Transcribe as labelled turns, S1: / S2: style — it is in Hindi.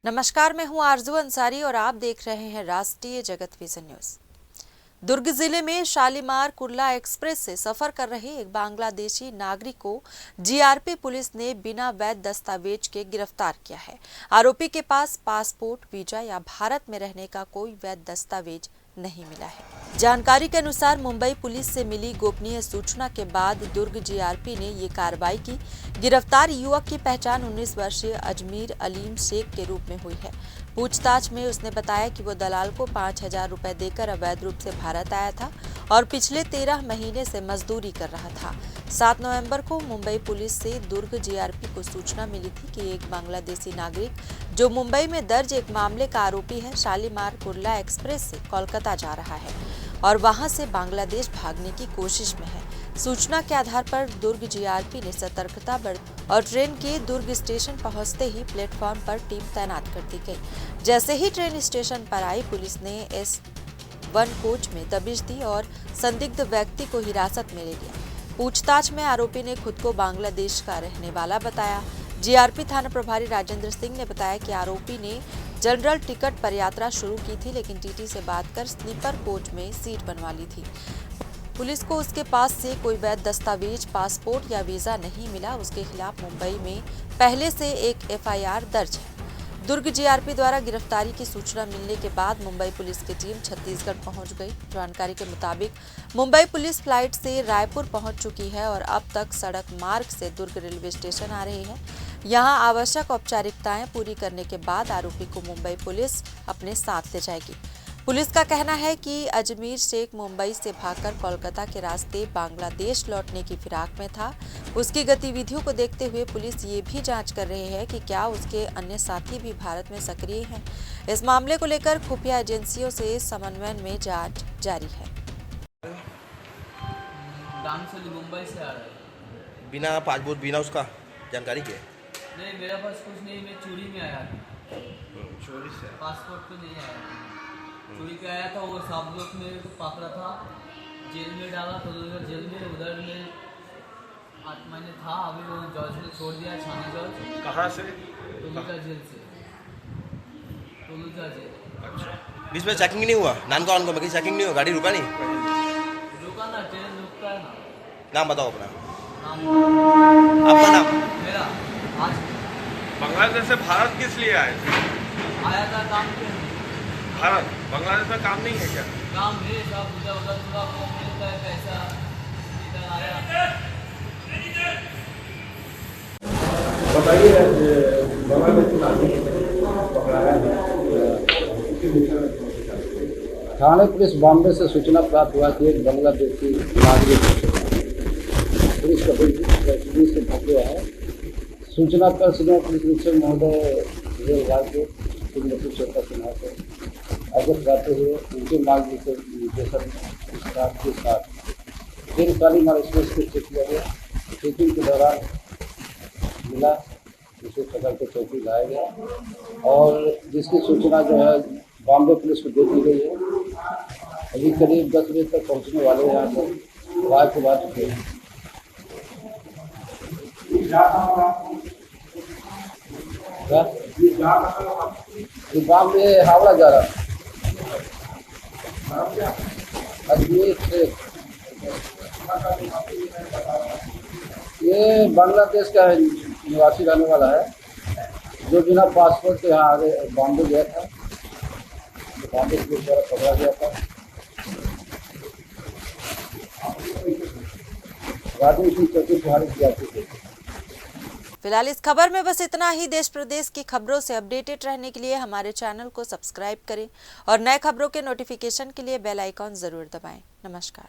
S1: नमस्कार, मैं हूं आरजू अंसारी और आप देख रहे हैं राष्ट्रीय जगत विजन न्यूज। दुर्ग जिले में शालीमार कुर्ला एक्सप्रेस से सफर कर रहे एक बांग्लादेशी नागरिक को जीआरपी पुलिस ने बिना वैध दस्तावेज के गिरफ्तार किया है। आरोपी के पास पासपोर्ट, वीजा या भारत में रहने का कोई वैध दस्तावेज नहीं मिला है। जानकारी के अनुसार मुंबई पुलिस से मिली गोपनीय सूचना के बाद दुर्ग जीआरपी ने ये कार्रवाई की। गिरफ्तार युवक की पहचान 19 वर्षीय अजमीर अलीम शेख के रूप में हुई है। पूछताछ में उसने बताया कि वो दलाल को 5,000 रुपए देकर अवैध रूप से भारत आया था और पिछले 13 महीने से मजदूरी कर रहा था। 7 नवंबर को मुंबई पुलिस से दुर्ग जीआरपी को सूचना मिली थी कि एक बांग्लादेशी नागरिक जो मुंबई में दर्ज एक मामले का आरोपी है, शालीमार कुर्ला एक्सप्रेस से कोलकाता जा रहा है और वहां से बांग्लादेश भागने की कोशिश में है। सूचना के आधार पर दुर्ग जीआरपी ने सतर्कता बरती और ट्रेन के दुर्ग स्टेशन पहुंचते ही प्लेटफॉर्म पर टीम तैनात कर दी गई। जैसे ही ट्रेन स्टेशन पर आई, पुलिस ने S1 कोच में दबिश दी और संदिग्ध व्यक्ति को हिरासत में ले लिया। पूछताछ में आरोपी ने खुद को बांग्लादेश का रहने वाला बताया। जीआरपी थाना प्रभारी राजेंद्र सिंह ने बताया कि आरोपी ने जनरल टिकट पर यात्रा शुरू की थी, लेकिन टीटी से बात कर स्लीपर कोच में सीट बनवा ली थी। पुलिस को उसके पास से कोई वैध दस्तावेज, पासपोर्ट या वीजा नहीं मिला। उसके खिलाफ मुंबई में पहले से एक FIR दर्ज है। दुर्ग जीआरपी द्वारा गिरफ्तारी की सूचना मिलने के बाद मुंबई पुलिस की टीम छत्तीसगढ़ पहुंच गई। जानकारी के मुताबिक मुंबई पुलिस फ्लाइट से रायपुर पहुंच चुकी है और अब तक सड़क मार्ग से दुर्ग रेलवे स्टेशन आ रही है। यहां आवश्यक औपचारिकताएं पूरी करने के बाद आरोपी को मुंबई पुलिस अपने साथ ले जाएगी। पुलिस का कहना है कि अजमीर शेख मुंबई से भागकर कोलकाता के रास्ते बांग्लादेश लौटने की फिराक में था। उसकी गतिविधियों को देखते हुए पुलिस ये भी जांच कर रही है कि क्या उसके अन्य साथी भी भारत में सक्रिय हैं। इस मामले को लेकर खुफिया एजेंसियों से समन्वय में जांच जारी है।
S2: मुंबई से आ रहा है
S3: बिना पासपोर्ट, बिना उसका जानकारी के?
S2: नहीं, मेरे पास कुछ नहीं, मैं चोरी में आया था।
S3: चोरी से?
S2: पासपोर्ट पे नहीं आया, चोरी पे आया था। वो सब लोग मेरे को पकड़ा था, जेल में डाला तो जेल में उधर में 8 महीने था। अभी वो जज ने छोड़ दिया, छाने जज।
S3: कहाँ से?
S2: टोलूका जेल से, टोलूका जेल।
S3: अच्छा, बीच में चेकिंग नहीं हुआ? नानका में कहीं चेकिंग नहीं हुआ? गाड़ी रुका नहीं?
S2: रुका ना, ट्रेन रुकता है ना।
S3: नाम बताओ अपना।
S2: नाम
S3: आपका नाम?
S2: मेरा आज
S4: बांग्लादेश से भारत किस लिए आए थे?
S2: आया था काम पे।
S4: भारत बांग्लादेश में काम नहीं है क्या?
S2: काम है, सब उधर उधर पूरा फॉर्म मिलता है, पैसा इधर आया।
S5: बताइए, बांग्लादेश थाने पुलिस बॉम्बे से सूचना प्राप्त हुआ कि एक बांग्लादेशी नागरिक पुलिस का पुलिस से पकड़े हैं। सूचना पर सीनियर पुलिस अधीक्षक महोदय राज्य चेता सिन्हा को अवगत कराते हुए उनके मार्गदर्शन के साथ ट्रेन शालीमार एक्सप्रेस को चेक किया गया। चेकिंग के दौरान मिला, उसे पकड़ के चौकी लाया गया और जिसकी सूचना जो है बॉम्बे पुलिस को दे दी गई है। अभी करीब 10 बजे तक पहुंचने वाले हैं यहाँ पर। रात के बाद बॉम्बे हावड़ा जा रहा है। अजमेर से ये बांग्लादेश का निवासी रहने वाला है, जो बिना पासपोर्ट के यहाँ आगे बॉम्बे गया था। बॉम्बे पुलिस द्वारा पकड़ा गया था। राजू की चौकी प्रभारी किया थी।
S1: फिलहाल इस खबर में बस इतना ही। देश प्रदेश की खबरों से अपडेटेड रहने के लिए हमारे चैनल को सब्सक्राइब करें और नए खबरों के नोटिफिकेशन के लिए बेल आइकॉन जरूर दबाएं। नमस्कार।